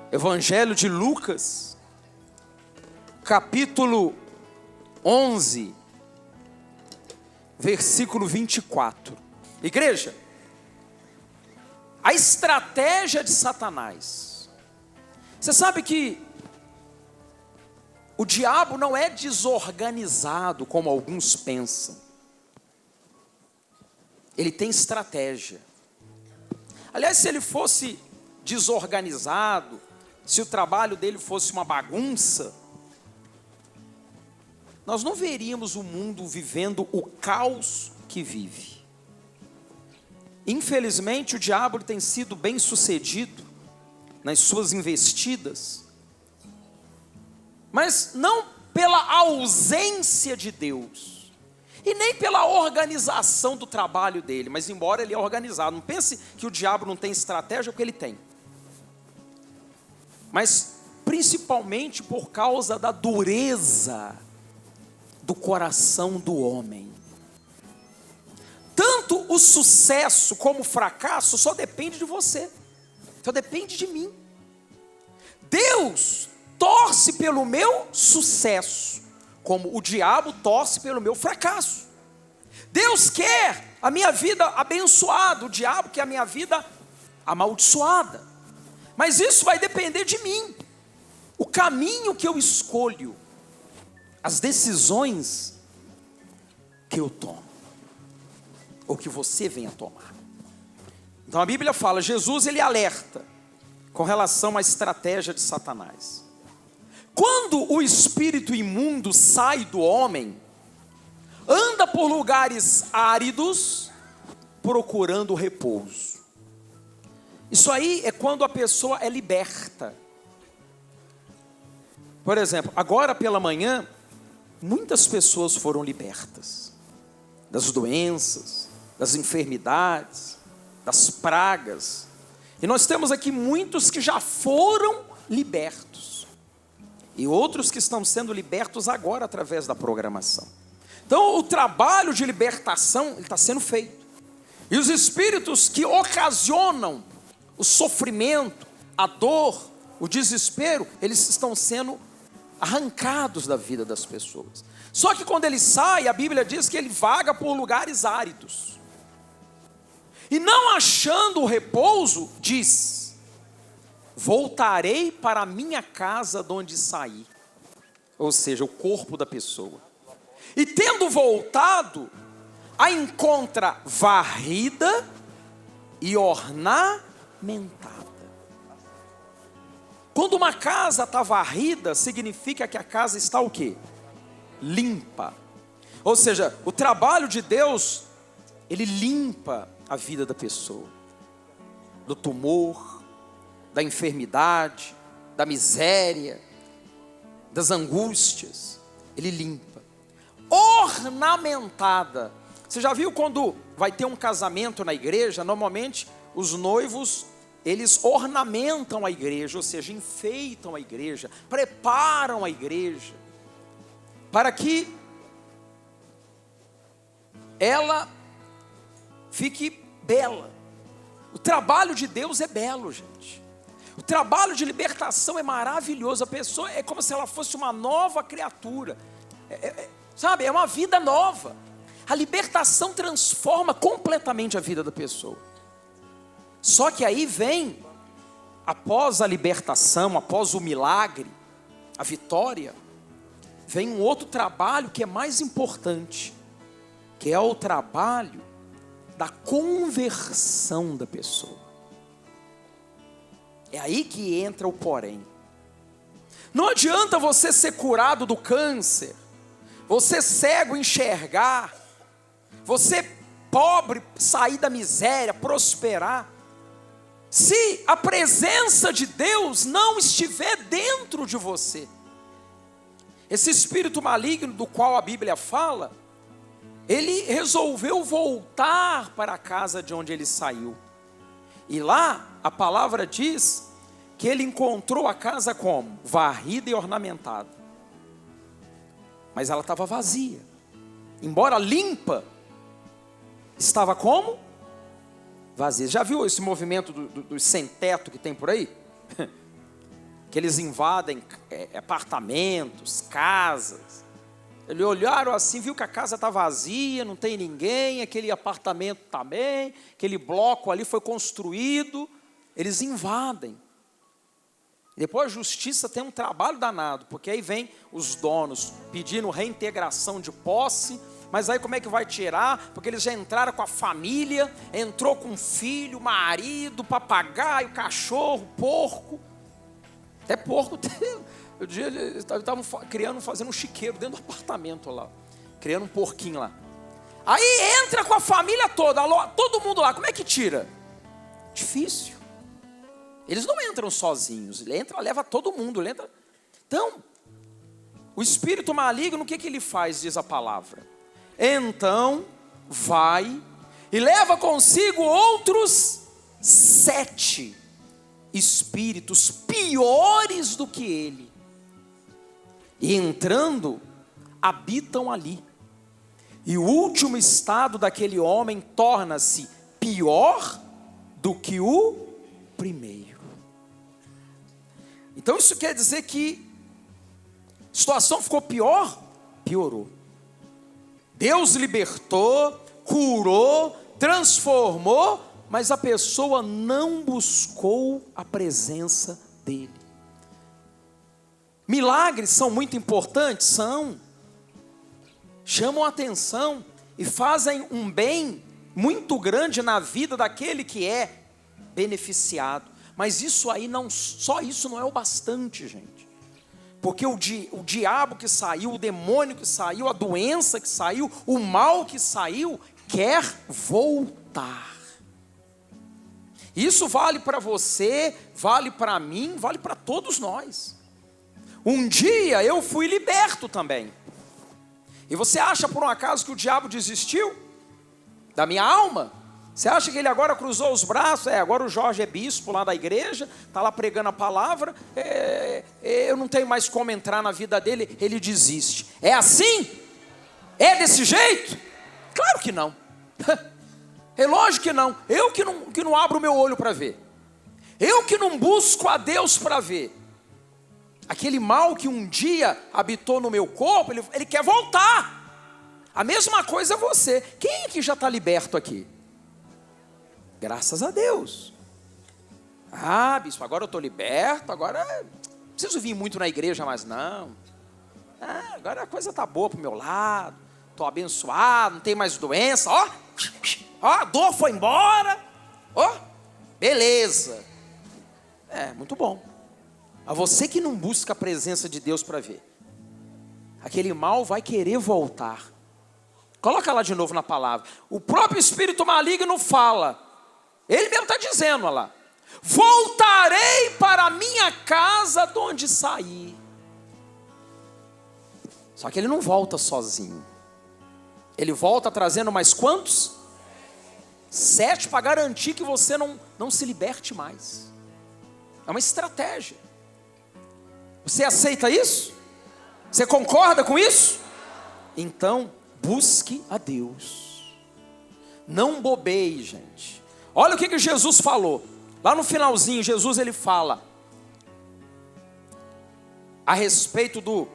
Evangelho de Lucas, capítulo 11, versículo 24. Igreja, a estratégia de Satanás. Você sabe que o diabo não é desorganizado como alguns pensam. Ele tem estratégia. Aliás, se ele fosse desorganizado, se o trabalho dele fosse uma bagunça, nós não veríamos o mundo vivendo o caos que vive. Infelizmente, o diabo tem sido bem sucedido nas suas investidas, mas não pela ausência de Deus, e nem pela organização do trabalho dele, mas embora ele é organizado. Não pense que o diabo não tem estratégia, porque ele tem. Mas principalmente por causa da dureza do coração do homem. Tanto o sucesso como o fracasso só depende de você, só depende de mim. Deus torce pelo meu sucesso, como o diabo torce pelo meu fracasso. Deus quer a minha vida abençoada, o diabo quer a minha vida amaldiçoada. Mas isso vai depender de mim, o caminho que eu escolho, as decisões que eu tomo, ou que você venha tomar. Então a Bíblia fala, Jesus ele alerta com relação à estratégia de Satanás. Quando o espírito imundo sai do homem, anda por lugares áridos, procurando repouso. Isso aí é quando a pessoa é liberta. Por exemplo, agora pela manhã, muitas pessoas foram libertas das doenças, das enfermidades, das pragas. E nós temos aqui muitos que já foram libertos, e outros que estão sendo libertos agora através da programação. Então o trabalho de libertação está sendo feito. E os espíritos que ocasionam o sofrimento, a dor, o desespero, eles estão sendo arrancados da vida das pessoas. Só que quando ele sai, a Bíblia diz que ele vaga por lugares áridos. E não achando o repouso, diz: voltarei para a minha casa de onde saí. Ou seja, o corpo da pessoa. E tendo voltado, a encontra varrida e ornamentada. Quando uma casa está varrida, significa que a casa está o quê? Limpa. Ou seja, o trabalho de Deus, ele limpa a vida da pessoa, do tumor, da enfermidade, da miséria, das angústias. Ele limpa. Ornamentada. Você já viu quando vai ter um casamento na igreja? Normalmente os noivos, eles ornamentam a igreja, ou seja, enfeitam a igreja, preparam a igreja, para que ela fique bela. O trabalho de Deus é belo, gente. O trabalho de libertação é maravilhoso. A pessoa é como se ela fosse uma nova criatura. Sabe, é uma vida nova. A libertação transforma completamente a vida da pessoa. Só que aí vem, após a libertação, após o milagre, a vitória, vem um outro trabalho que é mais importante, que é o trabalho da conversão da pessoa. É aí que entra o porém. Não adianta você ser curado do câncer, você cego enxergar, você pobre sair da miséria, prosperar, se a presença de Deus não estiver dentro de você. Esse espírito maligno do qual a Bíblia fala, ele resolveu voltar para a casa de onde ele saiu. E lá a palavra diz que ele encontrou a casa como? Varrida e ornamentada. Mas ela estava vazia. Embora limpa, estava como? Vazia. Já viu esse movimento dos sem teto que tem por aí? que eles invadem apartamentos, casas. Eles olharam assim, viu que a casa está vazia, não tem ninguém, aquele apartamento também, aquele bloco ali foi construído, eles invadem. Depois a justiça tem um trabalho danado, porque aí vem os donos pedindo reintegração de posse, mas aí como é que vai tirar? Porque eles já entraram com a família, entrou com filho, marido, papagaio, cachorro, porco. Até porco, eles estavam fazendo um chiqueiro dentro do apartamento lá, criando um porquinho lá. Aí entra com a família toda, todo mundo lá, como é que tira? Difícil. Eles não entram sozinhos, ele entra, leva todo mundo. Então, o espírito maligno, o que ele faz, diz a palavra? Então, vai e leva consigo outros 7 espíritos piores do que ele. E entrando, habitam ali. E o último estado daquele homem torna-se pior do que o primeiro. Então isso quer dizer que a situação ficou pior? Piorou. Deus libertou, curou, transformou, mas a pessoa não buscou a presença dele. Milagres são muito importantes? São. Chamam a atenção e fazem um bem muito grande na vida daquele que é beneficiado. Mas isso aí só isso não é o bastante, gente. Porque o diabo que saiu, o demônio que saiu, a doença que saiu, o mal que saiu, quer voltar. Isso vale para você, vale para mim, vale para todos nós. Um dia eu fui liberto também. E você acha por um acaso que o diabo desistiu da minha alma? Você acha que ele agora cruzou os braços? Agora o Jorge é bispo lá da igreja, está lá pregando a palavra, eu não tenho mais como entrar na vida dele, ele desiste. É assim? É desse jeito? Claro que não. É lógico que não. Eu que não abro o meu olho para ver. Eu que não busco a Deus para ver. Aquele mal que um dia habitou no meu corpo, ele quer voltar. A mesma coisa é você. Quem é que já está liberto aqui? Graças a Deus. Ah, bispo, agora eu estou liberto, agora não preciso vir muito na igreja mais não. Agora a coisa está boa para o meu lado, estou abençoado, não tem mais doença, ó, a dor foi embora, ó, beleza. Muito bom. A você que não busca a presença de Deus para ver, aquele mal vai querer voltar. Coloca lá de novo na palavra. O próprio espírito maligno fala. Ele mesmo está dizendo, olha lá. Voltarei para a minha casa de onde saí. Só que ele não volta sozinho. Ele volta trazendo mais quantos? 7 para garantir que você não se liberte mais. É uma estratégia. Você aceita isso? Você concorda com isso? Então, busque a Deus. Não bobeie, gente. Olha o que Jesus falou. Lá no finalzinho, Jesus ele fala a respeito do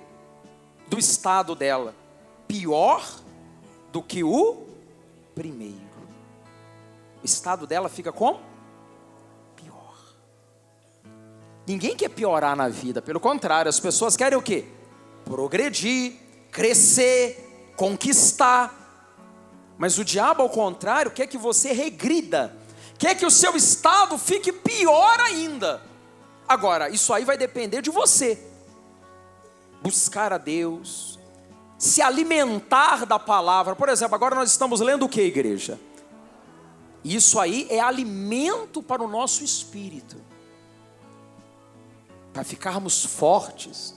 estado dela. Pior do que o primeiro. O estado dela fica como? Pior. Ninguém quer piorar na vida. Pelo contrário, as pessoas querem o quê? Progredir, crescer, conquistar. Mas o diabo, ao contrário, quer que você regrida. Quer que o seu estado fique pior ainda. Agora, isso aí vai depender de você. Buscar a Deus, se alimentar da palavra. Por exemplo, agora nós estamos lendo o que, igreja? Isso aí é alimento para o nosso espírito. Para ficarmos fortes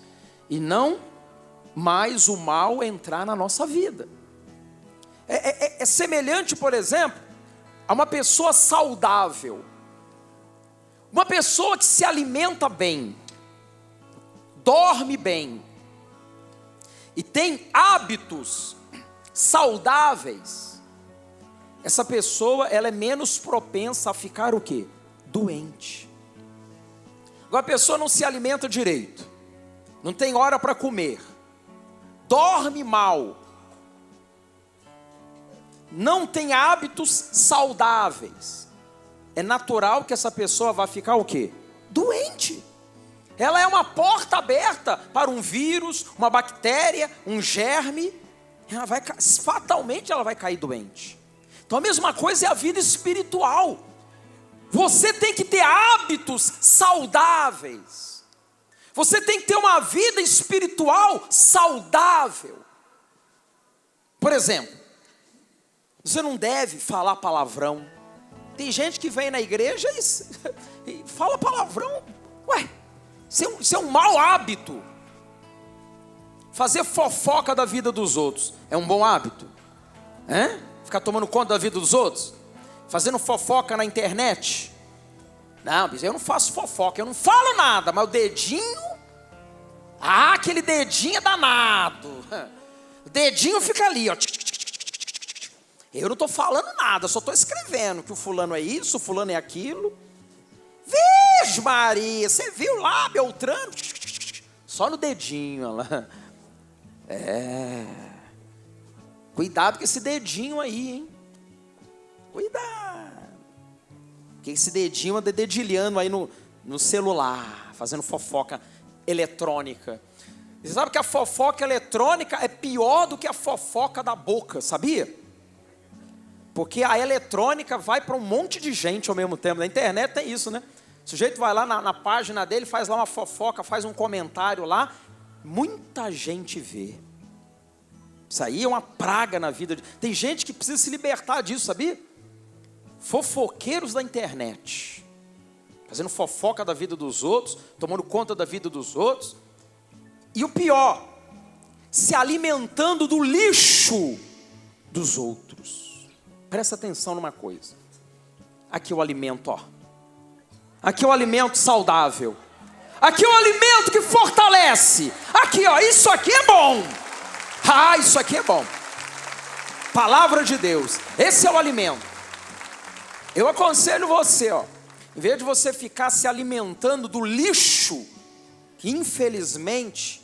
e não mais o mal entrar na nossa vida. É semelhante, por exemplo, a uma pessoa saudável, uma pessoa que se alimenta bem, dorme bem e tem hábitos saudáveis. Essa pessoa ela é menos propensa a ficar o quê? Doente. Agora a pessoa não se alimenta direito, não tem hora para comer, dorme mal, não tem hábitos saudáveis. É natural que essa pessoa vá ficar o quê? Doente. Ela é uma porta aberta para um vírus, uma bactéria, um germe. Fatalmente ela vai cair doente. Então a mesma coisa é a vida espiritual. Você tem que ter hábitos saudáveis. Você tem que ter uma vida espiritual saudável. Por exemplo, você não deve falar palavrão. Tem gente que vem na igreja e fala palavrão. Ué, isso é um mau hábito. Fazer fofoca da vida dos outros é um bom hábito? Ficar tomando conta da vida dos outros? Fazendo fofoca na internet? Não, eu não faço fofoca, eu não falo nada, mas o dedinho, aquele dedinho é danado. O dedinho fica ali, ó. Eu não estou falando nada, só estou escrevendo que o fulano é isso, o fulano é aquilo. Veja, Maria, você viu lá, Beltrano? Só no dedinho, lá. Cuidado com esse dedinho aí, hein? Cuidado. Porque esse dedinho anda dedilhando aí no celular, fazendo fofoca eletrônica. Você sabe que a fofoca eletrônica é pior do que a fofoca da boca, sabia? Porque a eletrônica vai para um monte de gente ao mesmo tempo. Na internet tem isso, né? O sujeito vai lá na página dele, faz lá uma fofoca, faz um comentário lá. Muita gente vê. Isso aí é uma praga na vida. Tem gente que precisa se libertar disso, sabia? Fofoqueiros da internet. Fazendo fofoca da vida dos outros, tomando conta da vida dos outros. E o pior, se alimentando do lixo dos outros. Presta atenção numa coisa. Aqui é o alimento, ó. Aqui é o alimento saudável. Aqui é o alimento que fortalece. Aqui, ó, isso aqui é bom. Isso aqui é bom. Palavra de Deus. Esse é o alimento. Eu aconselho você, ó, em vez de você ficar se alimentando do lixo, que infelizmente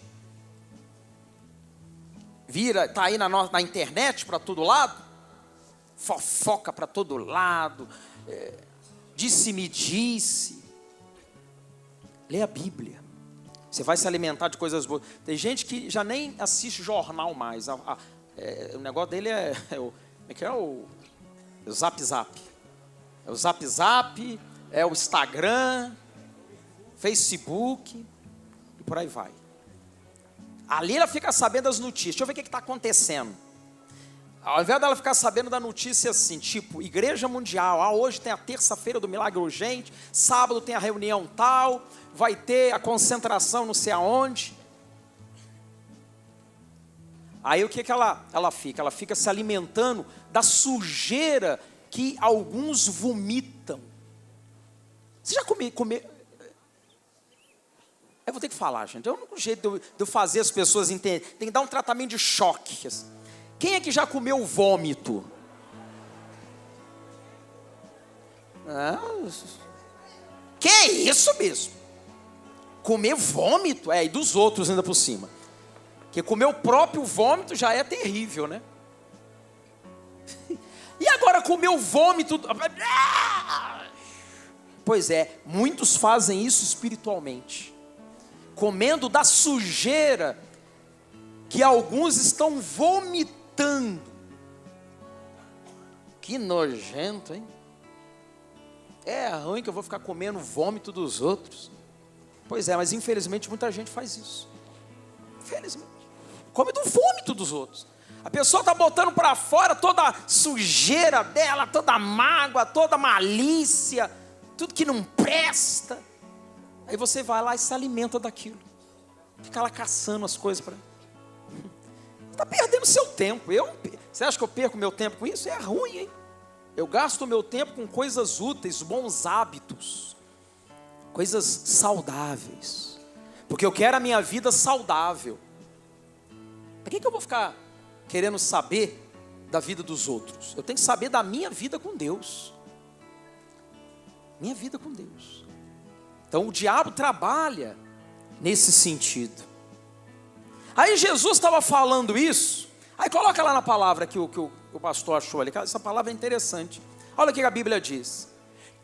tá aí na internet para todo lado, fofoca para todo lado, disse-me disse. Lê a Bíblia. Você vai se alimentar de coisas boas. Tem gente que já nem assiste jornal mais. O negócio dele é o Zap Zap. É o Zap Zap, é o Instagram, Facebook e por aí vai. Ali ela fica sabendo das notícias. Deixa eu ver o que está acontecendo. Ao invés dela ficar sabendo da notícia assim, tipo, Igreja Mundial, hoje tem a terça-feira do milagre urgente, sábado tem a reunião tal, vai ter a concentração não sei aonde. Aí o que ela fica? Ela fica se alimentando da sujeira que alguns vomitam. Você já comeu? Eu vou ter que falar, gente. É o único jeito de eu fazer as pessoas entenderem. Tem que dar um tratamento de choque. Quem é que já comeu vômito? Que isso mesmo? Comer vômito? E dos outros ainda por cima. Porque comer o próprio vômito já é terrível, né? E agora comer o vômito? Pois é, muitos fazem isso espiritualmente. Comendo da sujeira que alguns estão vomitando. Que nojento, hein? É ruim que eu vou ficar comendo o vômito dos outros. Pois é, mas infelizmente muita gente faz isso. Infelizmente. Come do vômito dos outros. A pessoa está botando para fora toda a sujeira dela, toda a mágoa, toda a malícia, tudo que não presta. Aí você vai lá e se alimenta daquilo. Fica lá caçando as coisas para... Está perdendo seu tempo. Você acha que eu perco meu tempo com isso? É ruim, hein? Eu gasto o meu tempo com coisas úteis, bons hábitos, coisas saudáveis, porque eu quero a minha vida saudável. Para que eu vou ficar querendo saber da vida dos outros? Eu tenho que saber da minha vida com Deus. Minha vida com Deus. Então o diabo trabalha nesse sentido. Aí Jesus estava falando isso. Aí coloca lá na palavra que o pastor achou ali. Essa palavra é interessante. Olha o que a Bíblia diz.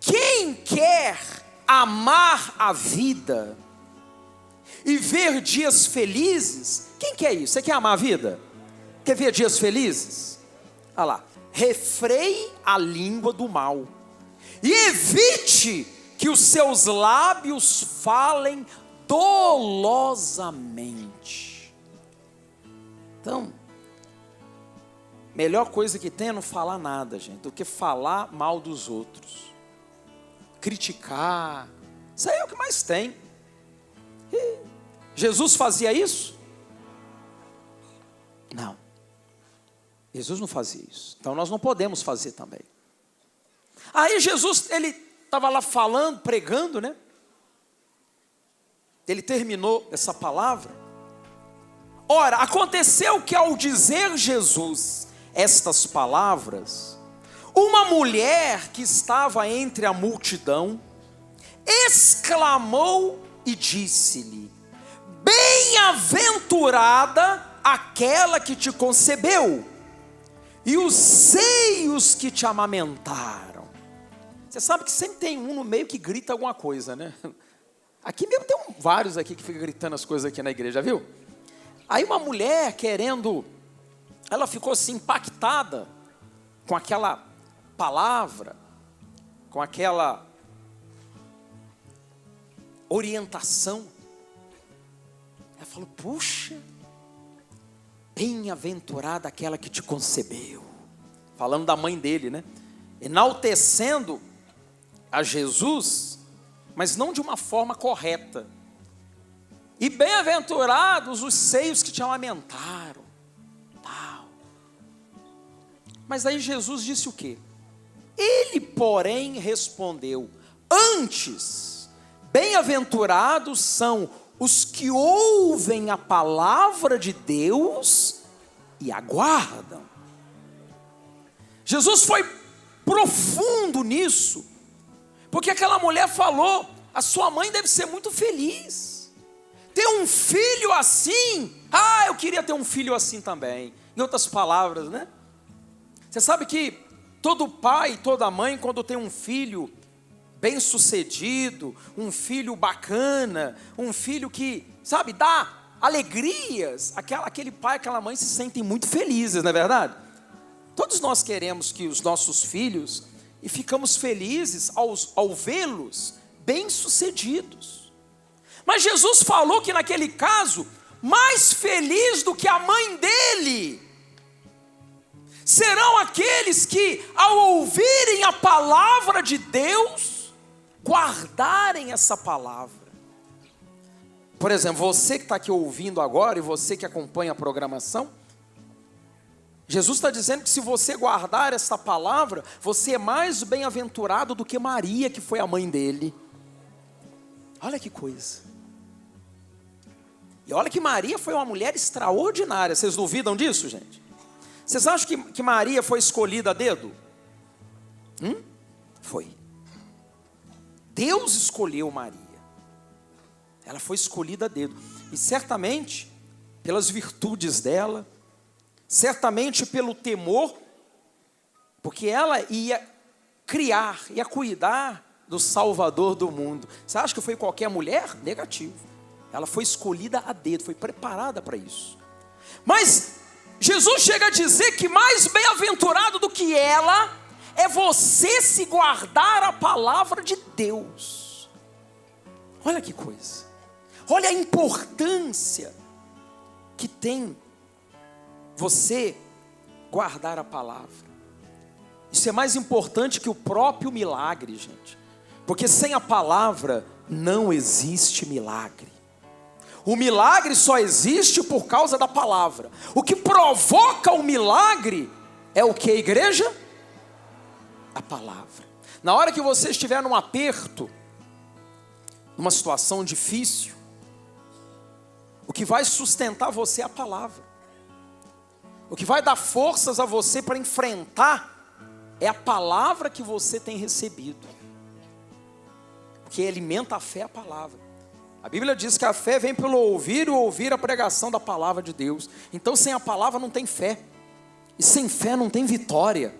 Quem quer amar a vida e ver dias felizes, quem quer isso? Você quer amar a vida? Quer ver dias felizes? Olha lá. Refreie a língua do mal e evite que os seus lábios falem dolosamente. Então, melhor coisa que tem é não falar nada, gente, do que falar mal dos outros, criticar. Isso aí é o que mais tem. E Jesus fazia isso? Não. Jesus não fazia isso. Então nós não podemos fazer também. Aí Jesus, ele estava lá falando, pregando, né? Ele terminou essa palavra. Ora, aconteceu que ao dizer Jesus estas palavras, uma mulher que estava entre a multidão, exclamou e disse-lhe: bem-aventurada aquela que te concebeu, e os seios que te amamentaram. Você sabe que sempre tem um no meio que grita alguma coisa, né? Aqui mesmo tem vários aqui que ficam gritando as coisas aqui na igreja, viu? Aí uma mulher querendo, ela ficou assim impactada com aquela palavra, com aquela orientação. Ela falou: puxa, bem-aventurada aquela que te concebeu. Falando da mãe dele, né? Enaltecendo a Jesus, mas não de uma forma correta. E bem-aventurados os seios que te amamentaram. Tal. Mas aí Jesus disse o quê? Ele, porém, respondeu: antes, bem-aventurados são os que ouvem a palavra de Deus e aguardam. Jesus foi profundo nisso, porque aquela mulher falou: a sua mãe deve ser muito feliz, ter um filho assim. Eu queria ter um filho assim também. Em outras palavras, né? Você sabe que todo pai e toda mãe, quando tem um filho bem sucedido, um filho bacana, um filho que, sabe, dá alegrias, aquele pai, aquela mãe se sentem muito felizes, não é verdade? Todos nós queremos que os nossos filhos, e ficamos felizes ao vê-los bem-sucedidos. Mas Jesus falou que naquele caso, mais feliz do que a mãe dele, serão aqueles que, ao ouvirem a palavra de Deus, guardarem essa palavra. Por exemplo, você que está aqui ouvindo agora, e você que acompanha a programação, Jesus está dizendo que se você guardar essa palavra, você é mais bem-aventurado do que Maria, que foi a mãe dele. Olha que coisa. E olha que Maria foi uma mulher extraordinária. Vocês duvidam disso, gente? Vocês acham que Maria foi escolhida a dedo? Foi. Deus escolheu Maria. Ela foi escolhida a dedo. E certamente, pelas virtudes dela, certamente pelo temor, porque ela ia criar, ia cuidar do Salvador do mundo. Você acha que foi qualquer mulher? Negativo. Ela foi escolhida a dedo, foi preparada para isso. Mas Jesus chega a dizer que mais bem-aventurado do que ela é você se guardar a palavra de Deus. Olha que coisa. Olha a importância que tem você guardar a palavra. Isso é mais importante que o próprio milagre, gente. Porque sem a palavra não existe milagre. O milagre só existe por causa da palavra. O que provoca o milagre é o que, igreja? A palavra. Na hora que você estiver num aperto, numa situação difícil, o que vai sustentar você é a palavra. O que vai dar forças a você para enfrentar é a palavra que você tem recebido. Porque alimenta a fé a palavra. A Bíblia diz que a fé vem pelo ouvir e ouvir a pregação da palavra de Deus. Então sem a palavra não tem fé. E sem fé não tem vitória.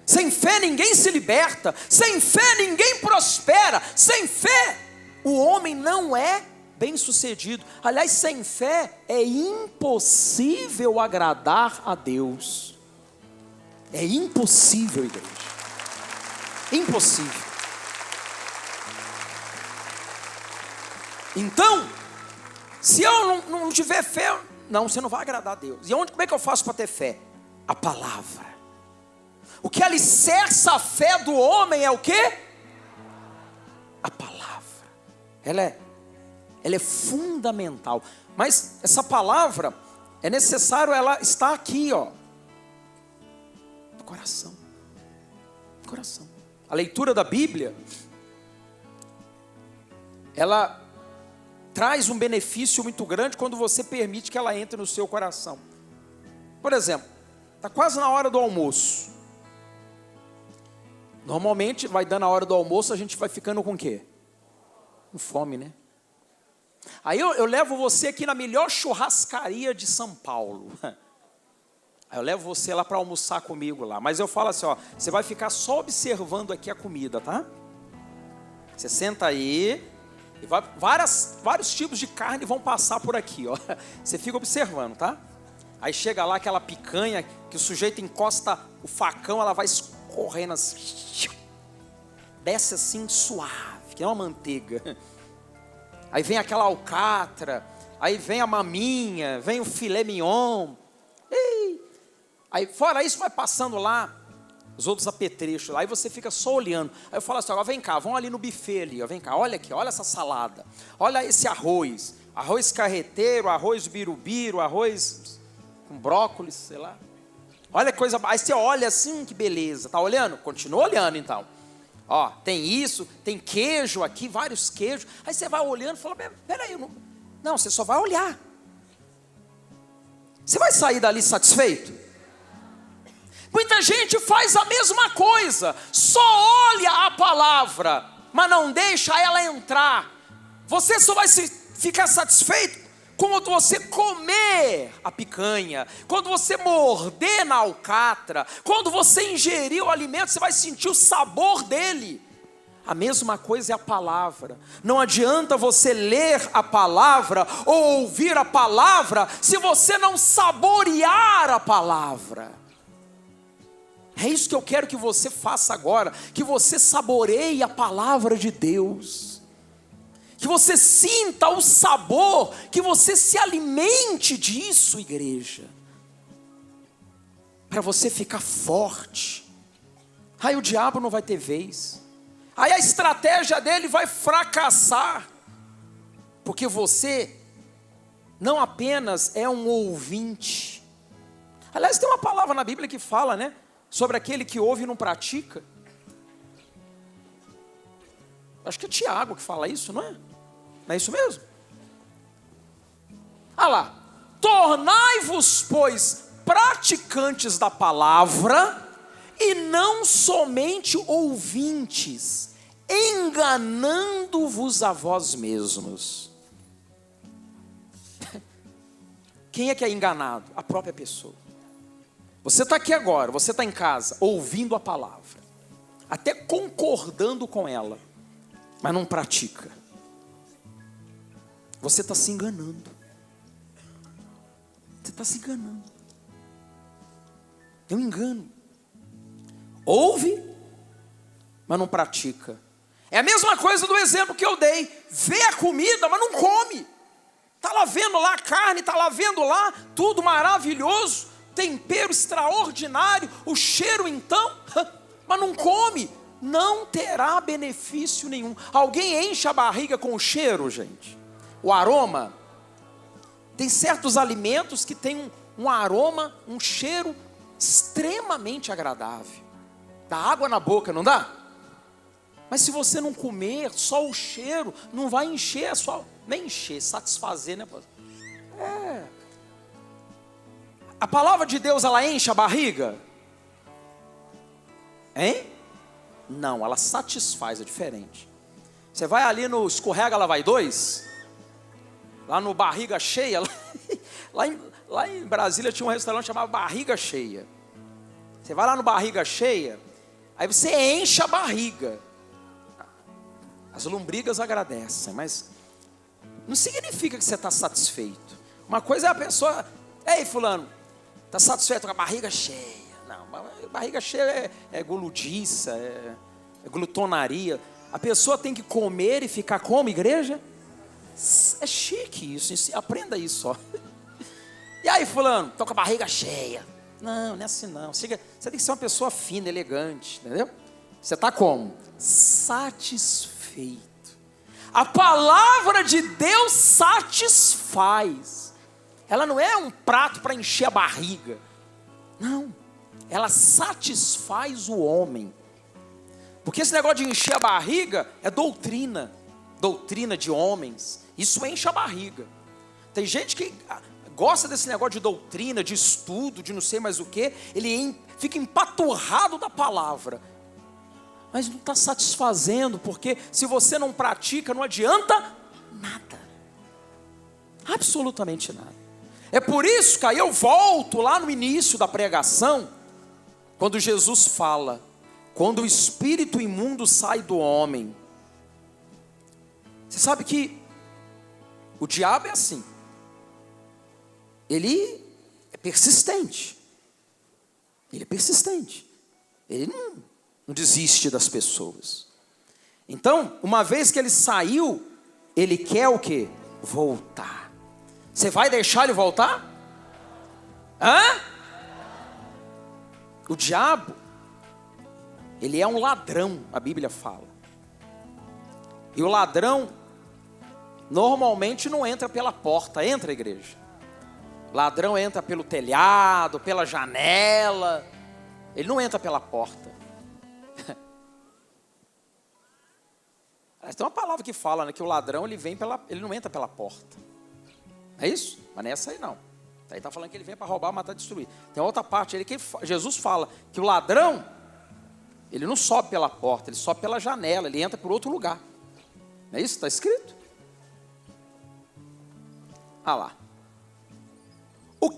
Sem fé ninguém se liberta. Sem fé ninguém prospera. Sem fé o homem não é bem-sucedido. Aliás, sem fé é impossível agradar a Deus. É impossível, igreja. Impossível. Então, se eu não tiver fé, não, você não vai agradar a Deus. E como é que eu faço para ter fé? A palavra. O que alicerça a fé do homem é o quê? A palavra. Ela é fundamental. Mas essa palavra, é necessário ela estar aqui, ó, no coração. No coração. A leitura da Bíblia, ela traz um benefício muito grande quando você permite que ela entre no seu coração. Por exemplo, está quase na hora do almoço. Normalmente, vai dando a hora do almoço, a gente vai ficando com o quê? Com fome, né? Aí eu levo você aqui na melhor churrascaria de São Paulo. Aí eu levo você lá para almoçar comigo lá. Mas eu falo assim, ó, você vai ficar só observando aqui a comida, tá? Você senta aí, e vários tipos de carne vão passar por aqui, ó. Você fica observando, tá? Aí chega lá aquela picanha, que o sujeito encosta o facão, ela vai escorrendo assim, desce assim suave, que é uma manteiga. Aí vem aquela alcatra, aí vem a maminha, vem o filé mignon. Aí fora isso vai passando lá os outros apetrechos, aí você fica só olhando. Aí eu falo assim, agora vem cá, vamos ali no buffet ali, ó, vem cá, olha aqui, olha essa salada, olha esse arroz carreteiro, arroz birubiru, arroz com brócolis, sei lá. Olha que coisa, aí você olha assim, que beleza, tá olhando? Continua olhando então. Ó, tem isso, tem queijo aqui, vários queijos. Aí você vai olhando e fala, peraí, não, você só vai olhar. Você vai sair dali satisfeito? Muita gente faz a mesma coisa, só olha a palavra, mas não deixa ela entrar. Você só vai ficar satisfeito quando você comer a picanha, quando você morder na alcatra, quando você ingerir o alimento, você vai sentir o sabor dele. A mesma coisa é a palavra. Não adianta você ler a palavra ou ouvir a palavra se você não saborear a palavra. É isso que eu quero que você faça agora, que você saboreie a palavra de Deus, que você sinta o sabor, que você se alimente disso, igreja, para você ficar forte. Aí o diabo não vai ter vez, aí a estratégia dele vai fracassar, porque você não apenas é um ouvinte. Aliás, tem uma palavra na Bíblia que fala, né, sobre aquele que ouve e não pratica. Acho que é Tiago que fala isso, não é? Não é isso mesmo? Ah lá, tornai-vos, pois, praticantes da palavra, e não somente ouvintes, enganando-vos a vós mesmos. Quem é que é enganado? A própria pessoa. Você está aqui agora, você está em casa, ouvindo a palavra, até concordando com ela, mas não pratica. Você está se enganando. Você está se enganando. É um engano. Ouve, mas não pratica. É a mesma coisa do exemplo que eu dei. Vê a comida, mas não come. Está lá vendo lá a carne, está lá vendo lá, tudo maravilhoso, tempero extraordinário, o cheiro então, mas não come, não terá benefício nenhum. Alguém enche a barriga com o cheiro, gente? O aroma. Tem certos alimentos que tem um aroma, um cheiro extremamente agradável. Dá água na boca, não dá? Mas se você não comer, só o cheiro não vai encher, nem encher, satisfazer, né? A palavra de Deus, ela enche a barriga? Hein? Não, ela satisfaz, é diferente. Você vai ali no Escorrega Lá Vai 2, lá no Barriga Cheia, lá em Brasília tinha um restaurante chamado Barriga Cheia. Você vai lá no Barriga Cheia, aí você enche a barriga. As lombrigas agradecem, mas não significa que você está satisfeito. Uma coisa é a pessoa, ei fulano, está satisfeito com a barriga cheia? Não, barriga cheia é guludiça, é glutonaria. A pessoa tem que comer e ficar como, igreja? É chique isso, aprenda isso, ó. E aí fulano, estou com a barriga cheia. Não, não é assim não. Você tem que ser uma pessoa fina, elegante, entendeu? Você está como? Satisfeito. A palavra de Deus satisfaz. Ela não é um prato para encher a barriga. Não. Ela satisfaz o homem. Porque esse negócio de encher a barriga é doutrina. Doutrina de homens. Isso enche a barriga. Tem gente que gosta desse negócio de doutrina, de estudo, de não sei mais o que. Ele fica empaturrado da palavra. Mas não está satisfazendo, porque se você não pratica, não adianta nada. Absolutamente nada. É por isso que aí eu volto lá no início da pregação, quando Jesus fala, quando o espírito imundo sai do homem. Você sabe que o diabo é assim. Ele é persistente. Ele é persistente. Ele não desiste das pessoas. Então, uma vez que ele saiu, ele quer o quê? Voltar. Você vai deixar ele voltar? Hã? O diabo, ele é um ladrão, a Bíblia fala. E o ladrão normalmente não entra pela porta, entra, igreja? Ladrão entra pelo telhado, pela janela. Ele não entra pela porta. Tem uma palavra que fala, né, que o ladrão ele não entra pela porta. É isso? Mas nessa aí não. Aí está falando que ele vem para roubar, matar, destruir. Tem outra parte ali que Jesus fala que o ladrão, ele não sobe pela porta, ele sobe pela janela, ele entra por outro lugar. Não é isso? Está escrito? Ah lá. O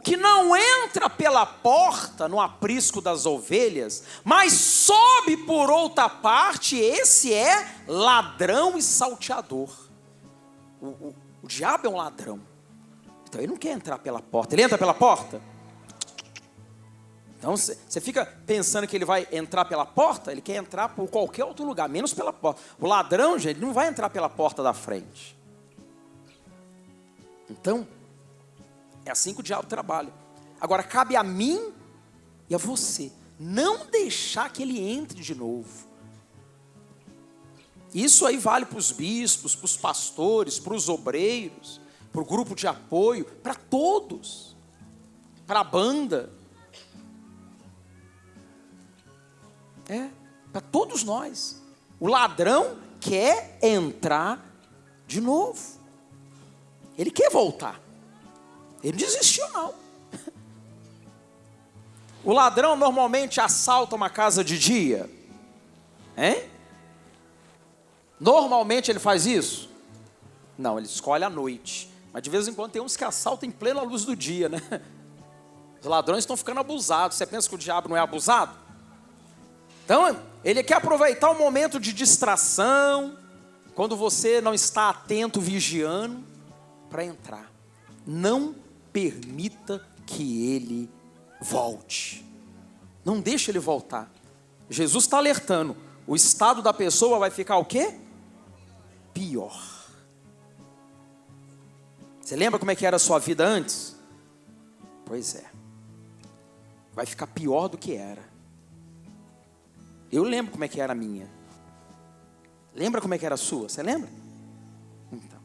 que não entra pela porta no aprisco das ovelhas, mas sobe por outra parte, esse é ladrão e salteador. O diabo é um ladrão. Então ele não quer entrar pela porta. Ele entra pela porta? Então você fica pensando que ele vai entrar pela porta, ele quer entrar por qualquer outro lugar, menos pela porta. O ladrão, gente, não vai entrar pela porta da frente. Então, é assim que o diabo trabalha. Agora, cabe a mim e a você não deixar que ele entre de novo. Isso aí vale para os bispos, para os pastores, para os obreiros, para o grupo de apoio, para todos, para a banda. Para todos nós. O ladrão quer entrar de novo. Ele quer voltar. Ele não desistiu, não. O ladrão normalmente assalta uma casa de dia. Hein? Normalmente ele faz isso? Não, ele escolhe à noite. Mas de vez em quando tem uns que assaltam em plena luz do dia, né? Os ladrões estão ficando abusados. Você pensa que o diabo não é abusado? Então, ele quer aproveitar o momento de distração, quando você não está atento, vigiando, para entrar. Não permita que ele volte. Não deixe ele voltar. Jesus está alertando. O estado da pessoa vai ficar o quê? Pior. Você lembra como é que era a sua vida antes? Pois é. Vai ficar pior do que era. Eu lembro como é que era a minha. Lembra como é que era a sua? Você lembra? Então.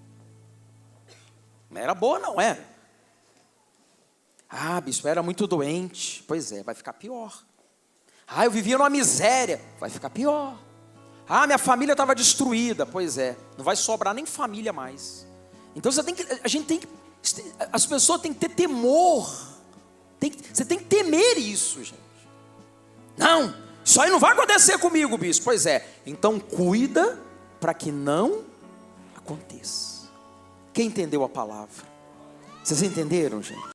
Não era boa, não era. Ah, bispo, eu era muito doente. Pois é, vai ficar pior. Ah, eu vivia numa miséria. Vai ficar pior. Ah, minha família estava destruída. Pois é, não vai sobrar nem família mais. Então as pessoas têm que ter temor. Você tem que temer isso, gente. Não, Isso aí não vai acontecer comigo, bispo. Pois é, então cuida para que não aconteça. Quem entendeu a palavra? Vocês entenderam, gente?